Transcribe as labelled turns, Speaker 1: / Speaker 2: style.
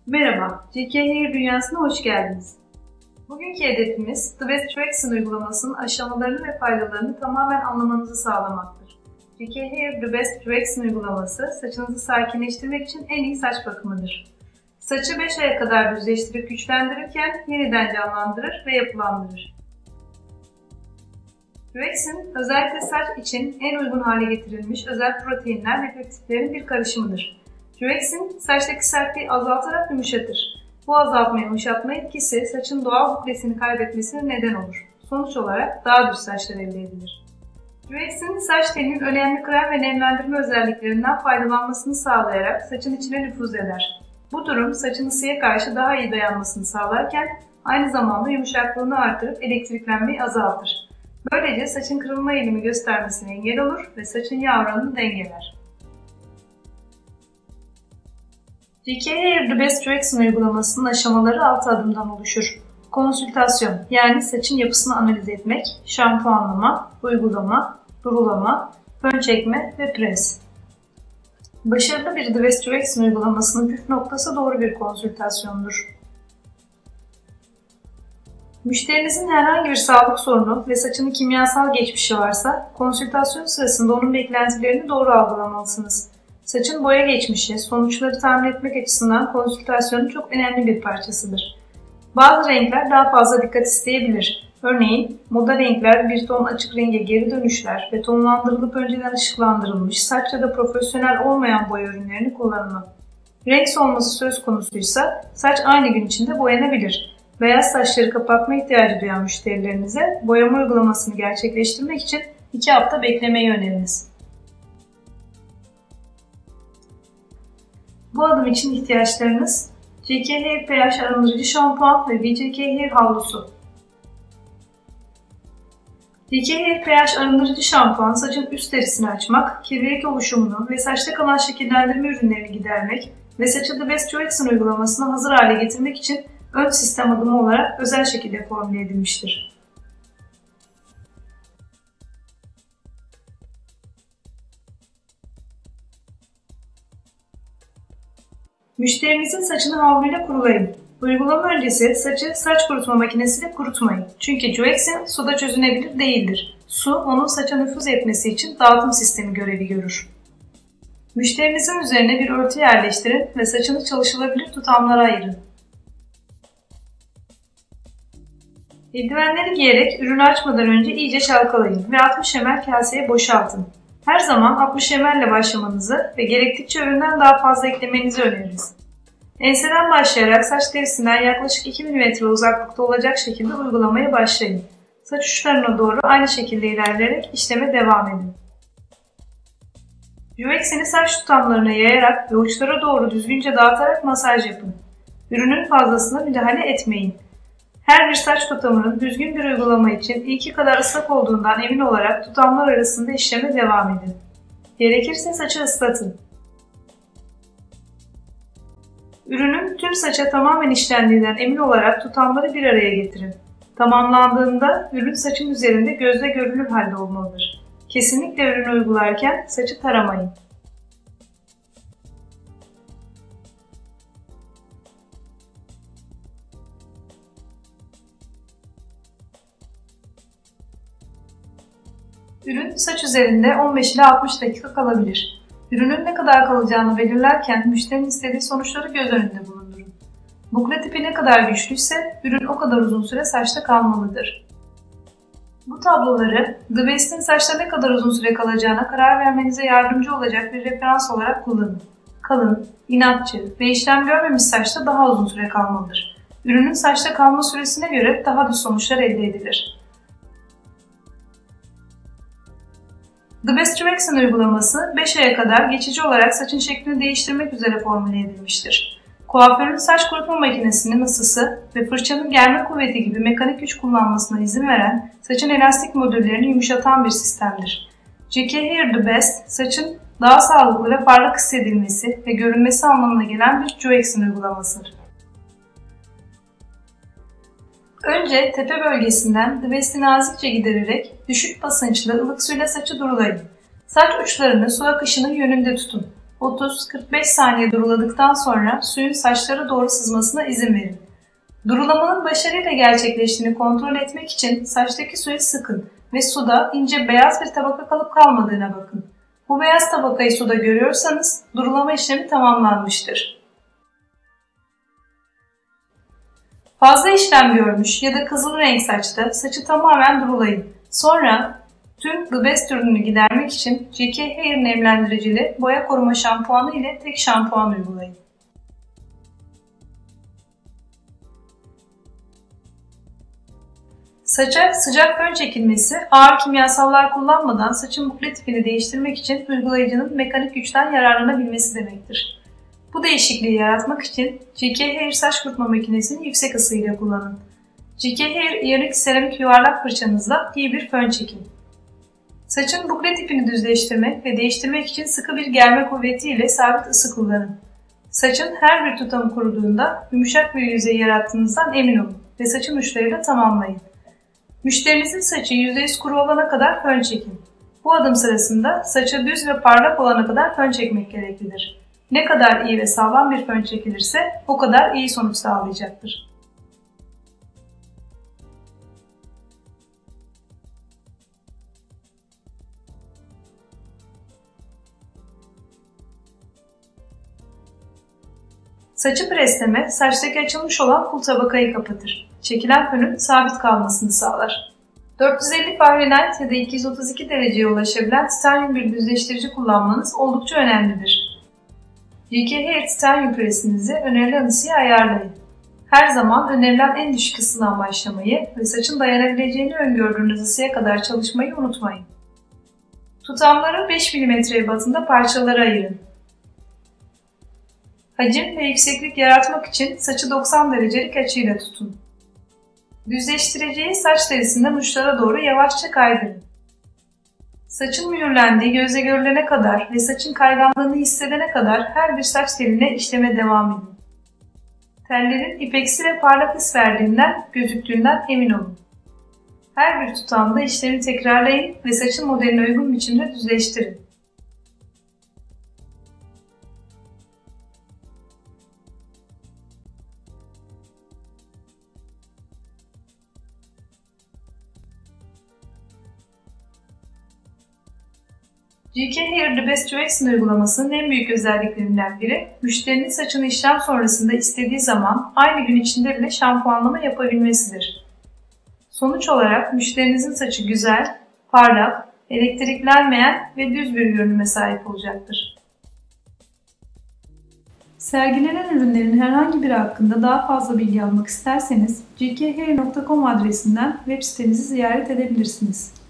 Speaker 1: Merhaba, GKhair dünyasına hoş geldiniz. Bugünkü hedefimiz The Best Application uygulamasının aşamalarını ve faydalarını tamamen anlamanızı sağlamaktır. GKhair The Best Application uygulaması saçınızı sakinleştirmek için en iyi saç bakımıdır. Saçı 5 aya kadar düzleştirip güçlendirirken yeniden canlandırır ve yapılandırır. Application, özellikle saç için en uygun hale getirilmiş özel proteinler ve peptitlerin bir karışımıdır. Application, saçtaki sertliği azaltarak yumuşatır. Bu azaltma yumuşatma etkisi saçın doğal buklesini kaybetmesine neden olur. Sonuç olarak daha düz saçlar elde edilir. Application, saç telinin önemli krem ve nemlendirme özelliklerinden faydalanmasını sağlayarak saçın içine nüfuz eder. Bu durum saçın ısıya karşı daha iyi dayanmasını sağlarken aynı zamanda yumuşaklığını artırıp elektriklenmeyi azaltır. Böylece saçın kırılma eğilimi göstermesine engel olur ve saçın yağ oranını dengeler. GKhair The Best Application uygulamasının aşamaları 6 adımdan oluşur. Konsültasyon, yani saçın yapısını analiz etmek, şampuanlama, uygulama, durulama, fön çekme ve pres. Başarılı bir The Best Application uygulamasının püf noktası doğru bir konsültasyondur. Müşterinizin herhangi bir sağlık sorunu ve saçının kimyasal geçmişi varsa, konsültasyon sırasında onun beklentilerini doğru algılamalısınız. Saçın boya geçmişi, sonuçları tahmin etmek açısından konsültasyonun çok önemli bir parçasıdır. Bazı renkler daha fazla dikkat isteyebilir. Örneğin, moda renkler bir ton açık renge geri dönüşler ve tonlandırılıp önceden ışıklandırılmış saç ya da profesyonel olmayan boya ürünlerini kullanma. Renk solması söz konusuysa saç aynı gün içinde boyanabilir. Beyaz saçları kapatma ihtiyacı duyan müşterilerinize boyama uygulamasını gerçekleştirmek için 2 hafta beklemeyi öneriniz. Bu adım için ihtiyaçlarınız GKhair pH arındırıcı şampuan ve GKhair havlusu. GKhair pH arındırıcı şampuan saçın üst derisini açmak, kirlilik oluşumunu ve saçta kalan şekillendirme ürünlerini gidermek ve saçı The Best Application uygulamasına hazır hale getirmek için ön sistem adımı olarak özel şekilde formüle edilmiştir. Müşterinizin saçını havluyla kurulayın. Uygulama öncesi saçı saç kurutma makinesiyle kurutmayın. Çünkü Application suda çözünebilir değildir. Su, onun saça nüfuz etmesi için dağıtım sistemi görevi görür. Müşterinizin üzerine bir örtü yerleştirin ve saçını çalışılabilir tutamlara ayırın. Eldivenleri giyerek ürünü açmadan önce iyice çalkalayın ve 60 ml kaseye boşaltın. Her zaman 60 ml ile başlamanızı ve gerektikçe üründen daha fazla eklemenizi öneririz. Enseden başlayarak saç derisinden yaklaşık 2 mm uzaklıkta olacak şekilde uygulamaya başlayın. Saç uçlarına doğru aynı şekilde ilerleyerek işleme devam edin. Application'i saç tutamlarına yayarak ve uçlara doğru düzgünce dağıtarak masaj yapın. Ürünün fazlasına müdahale etmeyin. Her bir saç tutamının düzgün bir uygulama için ilki kadar ıslak olduğundan emin olarak tutamlar arasında işleme devam edin. Gerekirse saçı ıslatın. Ürünün tüm saça tamamen işlendiğinden emin olarak tutamları bir araya getirin. Tamamlandığında ürün saçın üzerinde gözle görülür halde olmalıdır. Kesinlikle ürünü uygularken saçı taramayın. Ürün saç üzerinde 15 ila 60 dakika kalabilir. Ürünün ne kadar kalacağını belirlerken müşterinin istediği sonuçları göz önünde bulundurun. Bukle tipi ne kadar güçlüyse ürün o kadar uzun süre saçta kalmalıdır. Bu tabloları The Best'in saçta ne kadar uzun süre kalacağına karar vermenize yardımcı olacak bir referans olarak kullanın. Kalın, inatçı ve işlem görmemiş saçta daha uzun süre kalmalıdır. Ürünün saçta kalma süresine göre daha düz sonuçlar elde edilir. The Best Application uygulaması 5 aya kadar geçici olarak saçın şeklini değiştirmek üzere formüle edilmiştir. Kuaförün saç kurutma makinesinin ısısı ve fırçanın germe kuvveti gibi mekanik güç kullanmasına izin veren saçın elastik modüllerini yumuşatan bir sistemdir. GKhair The Best, saçın daha sağlıklı ve parlak hissedilmesi ve görünmesi anlamına gelen bir application uygulamasıdır. Önce tepe bölgesinden The Best'i nazikçe gidererek düşük basınçlı ılık suyla saçı durulayın. Saç uçlarını su akışının yönünde tutun. 30-45 saniye duruladıktan sonra suyun saçlara doğru sızmasına izin verin. Durulamanın başarıyla gerçekleştiğini kontrol etmek için saçtaki suyu sıkın ve suda ince beyaz bir tabaka kalıp kalmadığına bakın. Bu beyaz tabakayı suda görüyorsanız durulama işlemi tamamlanmıştır. Fazla işlem görmüş ya da kızıl renk saçta saçı tamamen durulayın. Sonra tüm The Best ürününü gidermek için GKhair'ın nemlendiricili boya koruma şampuanı ile tek şampuan uygulayın. Saça sıcak fön çekilmesi, ağır kimyasallar kullanmadan saçın bukle tipini değiştirmek için uygulayıcının mekanik güçten yararlanabilmesi demektir. Bu değişikliği yaratmak için GKhair saç kurutma makinesini yüksek ısı ile kullanın. GKhair iyonik seramik yuvarlak fırçanızla iyi bir fön çekin. Saçın bukle tipini düzleştirmek ve değiştirmek için sıkı bir germe kuvveti ile sabit ısı kullanın. Saçın her bir tutamı kuruduğunda yumuşak bir yüzey yarattığınızdan emin olun ve saçın uçlarıyla tamamlayın. Müşterinizin saçı %100 kuru olana kadar fön çekin. Bu adım sırasında saça düz ve parlak olana kadar fön çekmek gereklidir. Ne kadar iyi ve sağlam bir fön çekilirse o kadar iyi sonuç sağlayacaktır. Saçı presleme, saçtaki açılmış olan pul tabakayı kapatır. Çekilen fönün sabit kalmasını sağlar. 450 Fahrenheit ya da 232 dereceye ulaşabilen titanyum bir düzleştirici kullanmanız oldukça önemlidir. GKhair titanyum presinizi önerilen ısıya ayarlayın. Her zaman önerilen en düşük ısıdan başlamayı ve saçın dayanabileceğini öngördüğünüz ısıya kadar çalışmayı unutmayın. Tutamları 5 mm batında parçalara ayırın. Hacim ve yükseklik yaratmak için saçı 90 derecelik açıyla tutun. Düzleştiriciyi saç derisinden uçlara doğru yavaşça kaydırın. Saçın mühürlendiği gözle görülene kadar ve saçın kayganlığını hissedene kadar her bir saç teline işleme devam edin. Tellerin ipeksi ve parlak his verdiğinden, gözüktüğünden emin olun. Her bir tutamda işlemi tekrarlayın ve saçın modeline uygun biçimde düzleştirin. GKhair'ın The Best Application uygulamasının en büyük özelliklerinden biri, müşterinin saçını işlem sonrasında istediği zaman aynı gün içinde bile şampuanlama yapabilmesidir. Sonuç olarak müşterinizin saçı güzel, parlak, elektriklenmeyen ve düz bir görünüme sahip olacaktır. Sergilenen ürünlerin herhangi biri hakkında daha fazla bilgi almak isterseniz gkhair.com adresinden web sitemizi ziyaret edebilirsiniz.